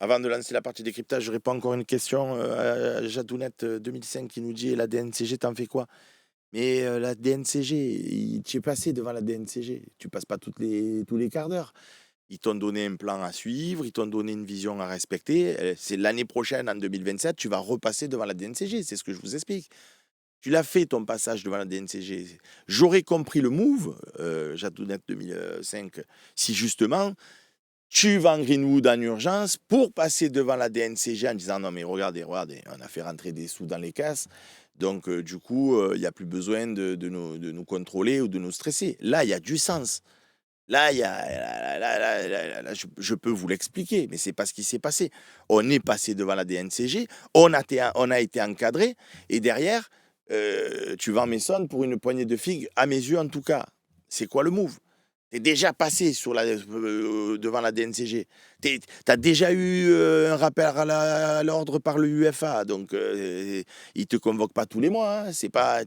Avant de lancer la partie décryptage, je réponds encore une question à Jadounette 2005 qui nous dit: «Et la DNCG, t'en fais quoi?» Mais la DNCG, tu es passé devant la DNCG. Tu passes pas tous les quarts d'heure. Ils t'ont donné un plan à suivre, ils t'ont donné une vision à respecter. C'est l'année prochaine, en 2027, tu vas repasser devant la DNCG. C'est ce que je vous explique. Tu l'as fait ton passage devant la DNCG. J'aurais compris le move, Jadounette 2005, si justement tu vas en Greenwood en urgence pour passer devant la DNCG en disant: «Non mais regardez, regardez, on a fait rentrer des sous dans les caisses, donc du coup, il y a plus besoin de nous contrôler ou de nous stresser». Là, il y a du sens. Là, il y a là, je peux vous l'expliquer, mais c'est pas ce qui s'est passé. On est passé devant la DNCG, on a été encadré et derrière, tu vends Maisonne pour une poignée de figues, à mes yeux en tout cas. C'est quoi le move? Tu es déjà passé devant la DNCG. Tu as déjà eu, un rappel à l'ordre par le UEFA, donc ils te convoquent pas tous les mois, hein. C'est pas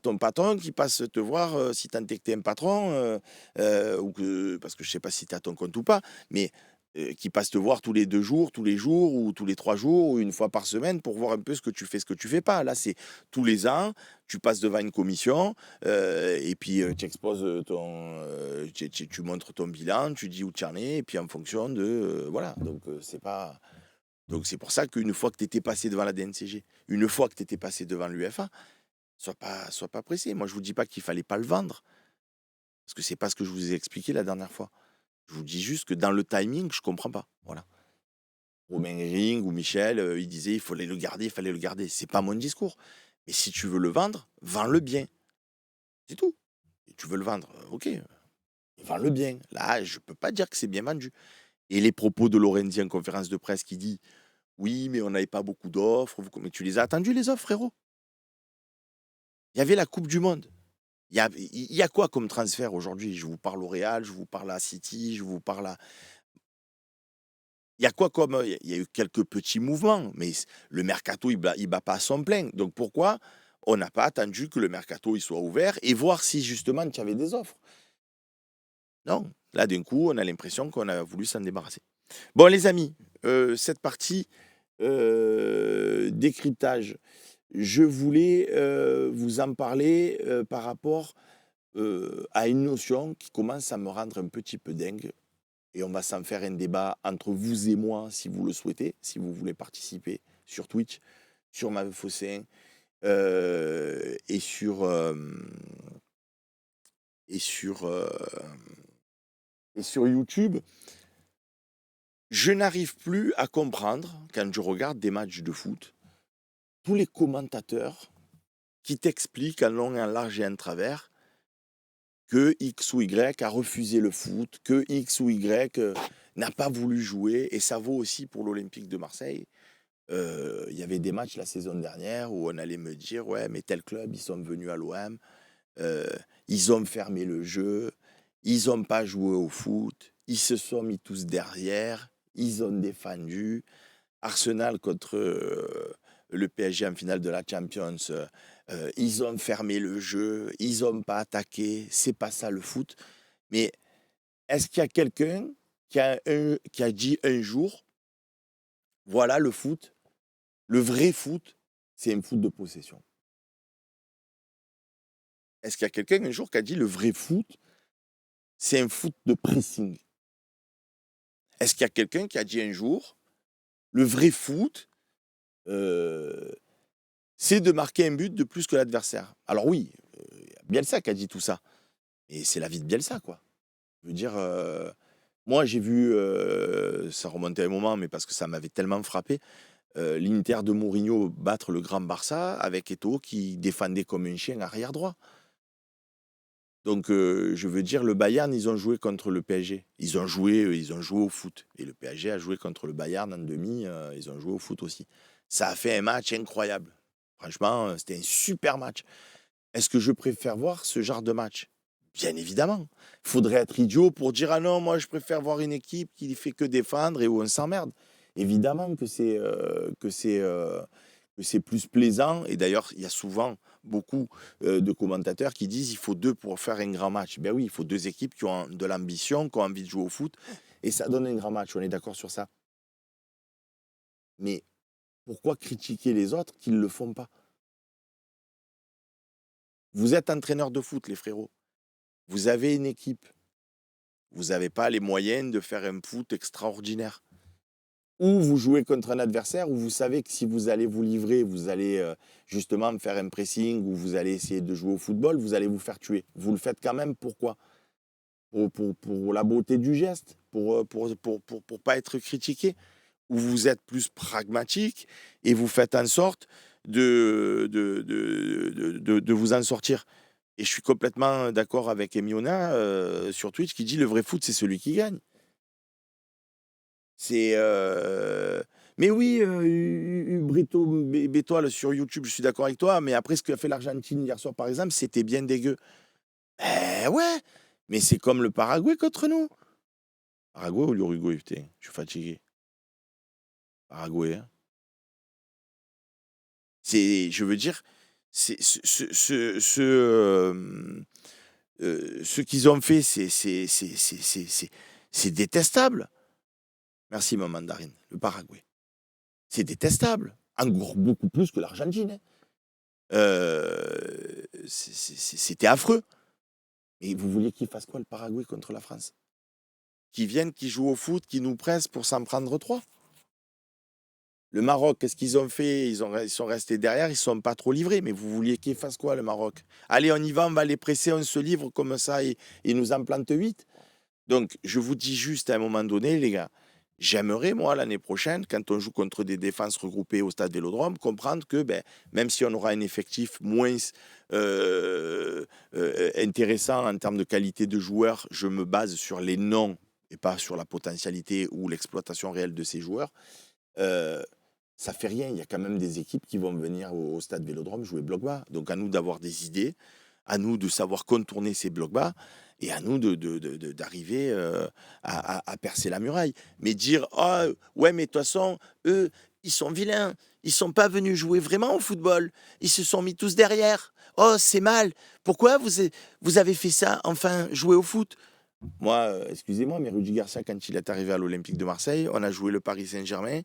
ton patron qui passe te voir, si tant est que tu es un patron, ou que parce que je sais pas si tu es à ton compte ou pas, mais qui passe te voir tous les jours ou tous les 3 jours ou une fois par semaine pour voir un peu ce que tu fais pas. Là, c'est tous les ans, tu passes devant une commission, et puis, tu exposes, tu montres ton bilan, tu dis où tu en es et puis en fonction de, voilà, donc c'est pas donc c'est pour ça qu'une fois que tu étais passé devant la DNCG, une fois que tu étais passé devant l'UEFA, sois pas pressé. Moi, je vous dis pas qu'il fallait pas le vendre, parce que c'est pas ce que je vous ai expliqué la dernière fois. Je vous dis juste que dans le timing, je comprends pas, voilà. Romain Ring ou Michel, ils disaient: «Il fallait le garder, il fallait le garder». C'est pas mon discours. Mais si tu veux le vendre, vends-le bien, c'est tout. Et tu veux le vendre, OK, vends-le bien. Là, je peux pas dire que c'est bien vendu. Et les propos de Lorenzi en conférence de presse qui dit: «Oui, mais on n'avait pas beaucoup d'offres». Mais tu les as attendues les offres, frérot? Il y avait la coupe du monde. Il y a quoi comme transfert aujourd'hui? Je vous parle au Real, je vous parle à City, je vous parle à il y a quoi comme, il y a eu quelques petits mouvements, mais le mercato, il bat pas à son plein. Donc pourquoi on n'a pas attendu que le mercato, il soit ouvert et voir si justement tu avais des offres? Non, là d'un coup, on a l'impression qu'on a voulu s'en débarrasser. Bon les amis, cette partie, décryptage, je voulais, vous en parler, par rapport, à une notion qui commence à me rendre un petit peu dingue et on va s'en faire un débat entre vous et moi si vous le souhaitez, si vous voulez participer sur Twitch, sur Mavefossin, et et sur, et sur YouTube. Je n'arrive plus à comprendre, quand je regarde des matchs de foot, tous les commentateurs qui t'expliquent en long, en large et en travers que X ou Y a refusé le foot, que X ou Y n'a pas voulu jouer. Et ça vaut aussi pour l'Olympique de Marseille. Il y avait des matchs la saison dernière où on allait me dire: «Ouais, mais tel club, ils sont venus à l'OM, euh, ils ont fermé le jeu, ils n'ont pas joué au foot, ils se sont mis tous derrière, ils ont défendu». Arsenal contre le PSG en finale de la Champions, ils ont fermé le jeu, ils n'ont pas attaqué, c'est pas ça le foot. Mais est-ce qu'il y a quelqu'un qui a dit un jour, voilà le foot, le vrai foot, c'est un foot de possession? Est-ce qu'il y a quelqu'un un jour qui a dit le vrai foot, c'est un foot de pressing? Est-ce qu'il y a quelqu'un qui a dit un jour, le vrai foot, euh, c'est de marquer un but de plus que l'adversaire? Alors oui, Bielsa qui a dit tout ça. Et c'est la vie de Bielsa, quoi. Je veux dire, moi j'ai vu, ça remontait à un moment, mais parce que ça m'avait tellement frappé, l'Inter de Mourinho battre le Grand Barça avec Eto'o qui défendait comme un chien arrière droit. Donc, je veux dire, le Bayern, ils ont joué contre le PSG. Ils ont joué au foot. Et le PSG a joué contre le Bayern en demi, ils ont joué au foot aussi. Ça a fait un match incroyable. Franchement, c'était un super match. Est-ce que je préfère voir ce genre de match? Bien évidemment. Il faudrait être idiot pour dire: «Ah non, moi je préfère voir une équipe qui fait que défendre et où on s'emmerde». Évidemment que c'est plus plaisant et d'ailleurs, il y a souvent beaucoup, de commentateurs qui disent: «Il faut 2 pour faire un grand match». Ben oui, il faut 2 équipes qui ont de l'ambition, qui ont envie de jouer au foot Et ça donne un grand match, on est d'accord sur ça. Mais pourquoi critiquer les autres qui ne le font pas? Vous êtes entraîneur de foot, les frérots. Vous avez une équipe. Vous n'avez pas les moyens de faire un foot extraordinaire. Ou vous jouez contre un adversaire où vous savez que si vous allez vous livrer, vous allez justement faire un pressing ou vous allez essayer de jouer au football, vous allez vous faire tuer. Vous le faites quand même, pourquoi? Pour la beauté du geste, pour pas être critiqué. Ou vous êtes plus pragmatique et vous faites en sorte de vous en sortir. Et je suis complètement d'accord avec Emiona sur Twitch qui dit le vrai foot, c'est celui qui gagne. C'est. Mais oui, Brito Bétoile sur YouTube, je suis d'accord avec toi, mais après, ce qu'a fait l'Argentine hier soir, par exemple, c'était bien dégueu. Eh ouais, mais c'est comme le Paraguay contre nous. Paraguay ou l'Uruguay, putain, je suis fatigué. Paraguay, hein. Je veux dire, c'est ce qu'ils ont fait, c'est détestable. Merci, ma mandarine, le Paraguay. C'est détestable. Encore beaucoup plus que l'Argentine. Hein. C'était affreux. Mais vous vouliez qu'ils fassent quoi, le Paraguay, contre la France? Qu'ils viennent, qu'ils jouent au foot, qu'ils nous pressent pour s'en prendre 3. Le Maroc, qu'est-ce qu'ils ont fait? Ils sont restés derrière, ils ne sont pas trop livrés. Mais vous vouliez qu'ils fassent quoi, le Maroc? Allez, on y va, on va les presser, on se livre comme ça et ils nous en plantent 8. Donc, je vous dis juste à un moment donné, les gars, j'aimerais, moi, l'année prochaine, quand on joue contre des défenses regroupées au stade Vélodrome, comprendre que même si on aura un effectif moins intéressant en termes de qualité de joueurs, je me base sur les noms et pas sur la potentialité ou l'exploitation réelle de ces joueurs. Ça fait rien, il y a quand même des équipes qui vont venir au stade Vélodrome jouer bloc bas. Donc à nous d'avoir des idées, à nous de savoir contourner ces blocs bas et à nous d'arriver à percer la muraille. Mais dire, ah ouais, mais de toute façon, eux, ils sont vilains, ils sont pas venus jouer vraiment au football, ils se sont mis tous derrière. Oh, c'est mal, pourquoi vous avez fait ça, enfin, jouer au foot? Moi, excusez-moi, mais Rudy Garcia, quand il est arrivé à l'Olympique de Marseille, on a joué le Paris Saint-Germain.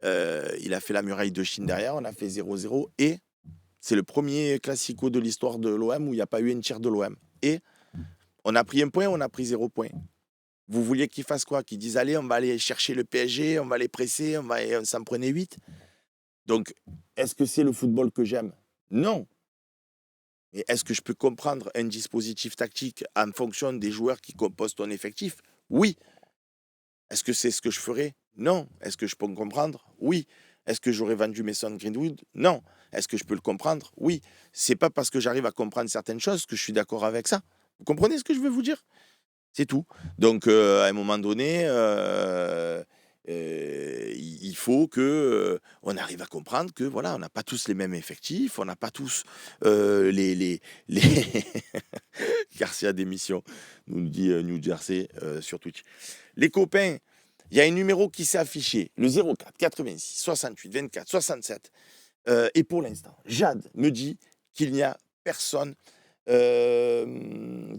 Il a fait la muraille de Chine derrière, on a fait 0-0 et c'est le premier classico de l'histoire de l'OM où il n'y a pas eu un tir de l'OM. Et on a pris un point, on a pris 0 point. Vous vouliez qu'ils fassent quoi? Qu'ils disent allez, on va aller chercher le PSG, on va les presser, on s'en prenait 8. Donc, est-ce que c'est le football que j'aime? Non. Mais est-ce que je peux comprendre un dispositif tactique en fonction des joueurs qui composent ton effectif? Oui. Est-ce que c'est ce que je ferais? Non. Est-ce que je peux me comprendre? Oui. Est-ce que j'aurais vendu Mason Greenwood? Non. Est-ce que je peux le comprendre? Oui. C'est pas parce que j'arrive à comprendre certaines choses que je suis d'accord avec ça. Vous comprenez ce que je veux vous dire? C'est tout. Donc, à un moment donné, il faut que on arrive à comprendre que voilà, on n'a pas tous les mêmes effectifs, on n'a pas tous les Garcia d'émission, nous dit New Jersey sur Twitch. Les copains, il y a un numéro qui s'est affiché, le 04 86 68 24 67. Et pour l'instant, Jade me dit qu'il n'y a personne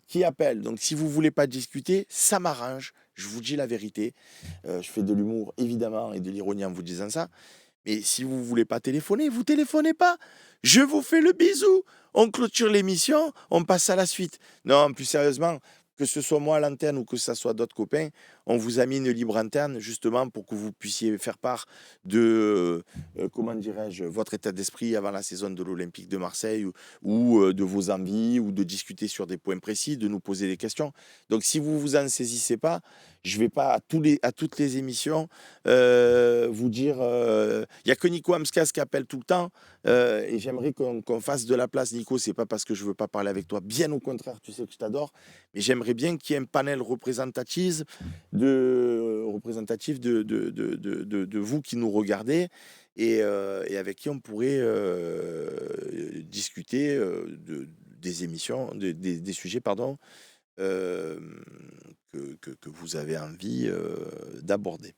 qui appelle. Donc, si vous voulez pas discuter, ça m'arrange. Je vous dis la vérité. Je fais de l'humour, évidemment, et de l'ironie en vous disant ça. Mais si vous voulez pas téléphoner, vous téléphonez pas. Je vous fais le bisou. On clôture l'émission, on passe à la suite. Non, plus sérieusement, que ce soit moi à l'antenne ou que ce soit d'autres copains, on vous a mis une libre antenne justement pour que vous puissiez faire part de, comment dirais-je, votre état d'esprit avant la saison de l'Olympique de Marseille ou de vos envies ou de discuter sur des points précis, de nous poser des questions. Donc si vous vous en saisissez pas, je vais pas à toutes les émissions vous dire, il y a que Nico Amskas qui appelle tout le temps et j'aimerais qu'on fasse de la place. Nico, c'est pas parce que je veux pas parler avec toi, bien au contraire, tu sais que je t'adore, mais j'aimerais bien qu'il y ait un panel représentatif de vous qui nous regardez et avec qui on pourrait discuter des émissions, des sujets, pardon, que vous avez envie d'aborder.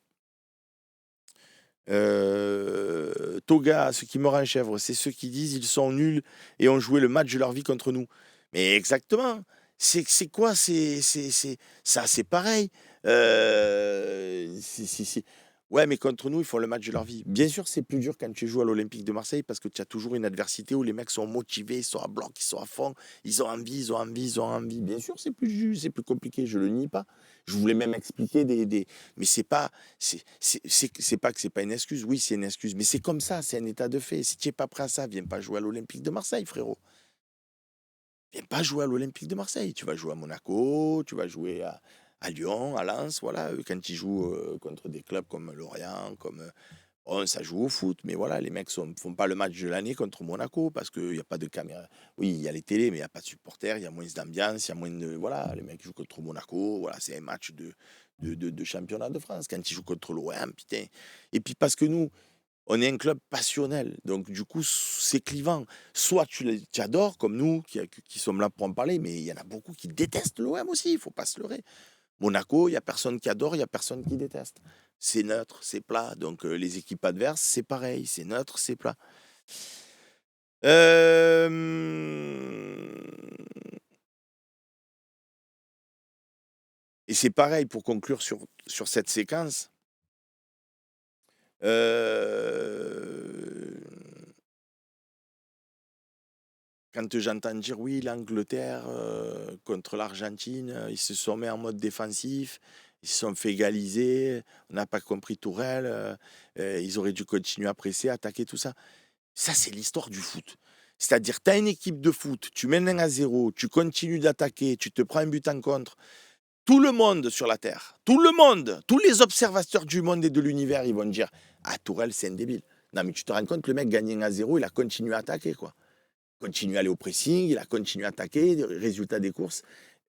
Toga, ce qui me rend chèvre, c'est ceux qui disent ils sont nuls et ont joué le match de leur vie contre nous. Mais exactement. C'est quoi? Ça, c'est pareil. Si. Ouais, mais contre nous, ils font le match de leur vie. Bien sûr, c'est plus dur quand tu joues à l'Olympique de Marseille parce que tu as toujours une adversité où les mecs sont motivés, ils sont à bloc, ils sont à fond, ils ont envie, ils ont envie, ils ont envie. Bien sûr, c'est plus compliqué, je le nie pas. Je voulais même expliquer mais c'est pas, c'est pas que c'est pas une excuse. Oui, c'est une excuse, mais c'est comme ça, c'est un état de fait. Si tu n'es pas prêt à ça, viens pas jouer à l'Olympique de Marseille, frérot. Viens pas jouer à l'Olympique de Marseille. Tu vas jouer à Monaco, tu vas jouer à Lyon, à Lens, voilà. Quand ils jouent contre des clubs comme Lorient, bon, ça joue au foot, mais voilà, les mecs ne font pas le match de l'année contre Monaco parce qu'il n'y a pas de caméra. Oui, il y a les télés, mais il n'y a pas de supporters, il y a moins d'ambiance, il y a moins de. Voilà, les mecs jouent contre Monaco, voilà, c'est un match de championnat de France. Quand ils jouent contre l'OM, putain. Et puis parce que nous, on est un club passionnel, donc du coup, c'est clivant. Soit tu adores, comme nous, qui sommes là pour en parler, mais il y en a beaucoup qui détestent l'OM aussi, il ne faut pas se leurrer. Monaco, il n'y a personne qui adore, il n'y a personne qui déteste. C'est neutre, c'est plat. Donc les équipes adverses, c'est pareil, c'est neutre, c'est plat. Euh, Et c'est pareil pour conclure sur cette séquence. Euh, Quand j'entends dire oui, l'Angleterre contre l'Argentine, ils se sont mis en mode défensif, ils se sont fait égaliser, on n'a pas compris Tourelle, ils auraient dû continuer à presser, attaquer, tout ça. Ça, c'est l'histoire du foot. C'est-à-dire, tu as une équipe de foot, tu mènes 1-0, tu continues d'attaquer, tu te prends un but en contre. Tout le monde sur la Terre, tout le monde, tous les observateurs du monde et de l'univers, ils vont dire ah, Tourelle, c'est un débile. Non, mais tu te rends compte, le mec gagne 1-0, il a continué à attaquer, quoi. Continue à aller au pressing, il a continué à attaquer, résultat des courses,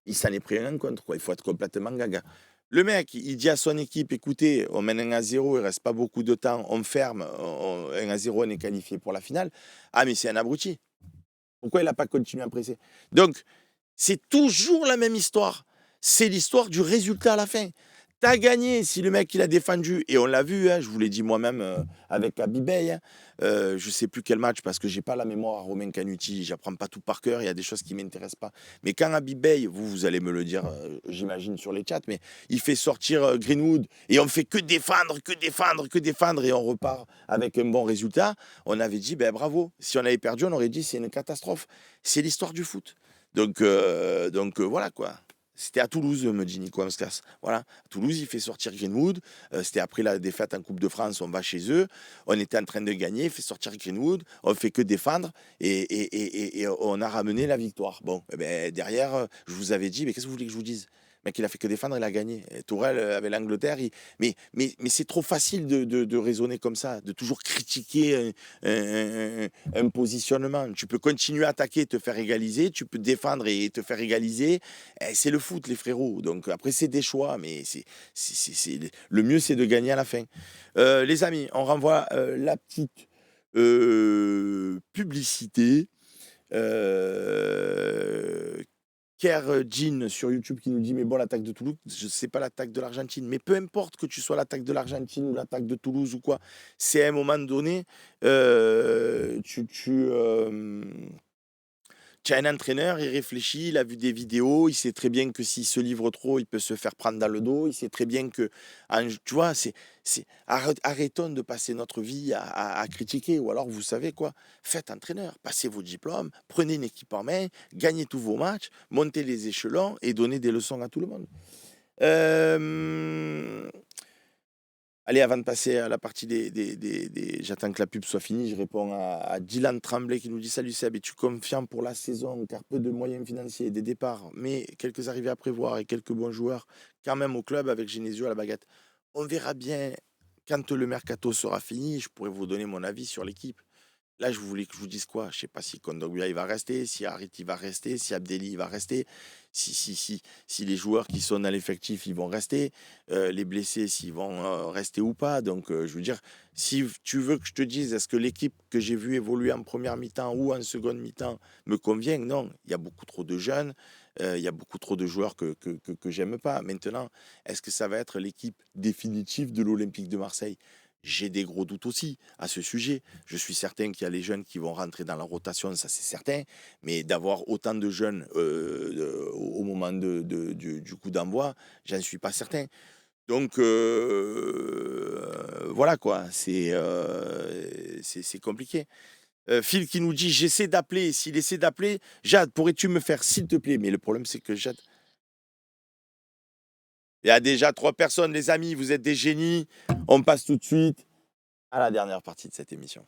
il s'en est pris un en contre, quoi. Il faut être complètement gaga. Le mec, il dit à son équipe, écoutez, on mène 1-0, il reste pas beaucoup de temps, on ferme, 1-0, on est qualifié pour la finale. Ah, mais c'est un abruti. Pourquoi il n'a pas continué à presser? Donc, c'est toujours la même histoire. C'est l'histoire du résultat à la fin. T'as gagné si le mec il a défendu, et on l'a vu, hein, je vous l'ai dit moi-même avec Abibey, hein, je sais plus quel match parce que j'ai pas la mémoire à Romain Canuti, j'apprends pas tout par cœur, il y a des choses qui m'intéressent pas. Mais quand Abibey, vous allez me le dire, j'imagine sur les chats, mais il fait sortir Greenwood et on fait que défendre, que défendre, que défendre et on repart avec un bon résultat, on avait dit ben bravo. Si on avait perdu, on aurait dit c'est une catastrophe. C'est l'histoire du foot. Donc voilà quoi. C'était à Toulouse, me dit Nico Amskas. Voilà, à Toulouse, il fait sortir Greenwood. C'était après la défaite en Coupe de France, on va chez eux. On était en train de gagner, il fait sortir Greenwood. On fait que défendre et on a ramené la victoire. Bon, eh ben, derrière, je vous avais dit, mais qu'est-ce que vous voulez que je vous dise? Le mec, il a fait que défendre, il a gagné. Et Tourelle avec l'Angleterre, mais c'est trop facile de raisonner comme ça, de toujours critiquer un positionnement. Tu peux continuer à attaquer et te faire égaliser, tu peux défendre et te faire égaliser. C'est le foot, les frérots. Donc après, c'est des choix, mais le mieux, c'est de gagner à la fin. Les amis, on renvoie la petite publicité. Kerr Jean sur YouTube qui nous dit mais bon, l'attaque de Toulouse, je sais pas l'attaque de l'Argentine, mais peu importe que tu sois l'attaque de l'Argentine ou l'attaque de Toulouse ou quoi, c'est à un moment donné tu as un entraîneur, il réfléchit, il a vu des vidéos, il sait très bien que s'il se livre trop, il peut se faire prendre dans le dos. Il sait très bien que, tu vois, arrêtons de passer notre vie à critiquer. Ou alors, vous savez quoi, faites entraîneur, passez vos diplômes, prenez une équipe en main, gagnez tous vos matchs, montez les échelons et donnez des leçons à tout le monde. Allez, avant de passer à la partie j'attends que la pub soit finie, je réponds à Dylan Tremblay qui nous dit salut Seb, es-tu confiant pour la saison car peu de moyens financiers, des départs, mais quelques arrivées à prévoir et quelques bons joueurs quand même au club avec Genesio à la baguette. On verra bien quand le mercato sera fini, je pourrai vous donner mon avis sur l'équipe. Là, je voulais que je vous dise quoi? Je sais pas si Kondogbia il va rester, si Harit il va rester, si Abdelli il va rester, si les joueurs qui sont dans l'effectif ils vont rester, les blessés s'ils vont rester ou pas. Donc, je veux dire, si tu veux que je te dise, est-ce que l'équipe que j'ai vue évoluer en première mi-temps ou en seconde mi-temps me convient? Non, il y a beaucoup trop de jeunes, il y a beaucoup trop de joueurs que j'aime pas. Maintenant, est-ce que ça va être l'équipe définitive de l'Olympique de Marseille? J'ai des gros doutes aussi à ce sujet. Je suis certain qu'il y a les jeunes qui vont rentrer dans la rotation, ça c'est certain. Mais d'avoir autant de jeunes au moment du coup d'envoi, j'en suis pas certain. Donc voilà quoi, c'est compliqué. Phil qui nous dit j'essaie d'appeler. S'il essaie d'appeler, Jade, pourrais-tu me faire s'il te plaît? Mais le problème c'est que Jade. Il y a déjà 3 personnes, les amis, vous êtes des génies. On passe tout de suite à la dernière partie de cette émission.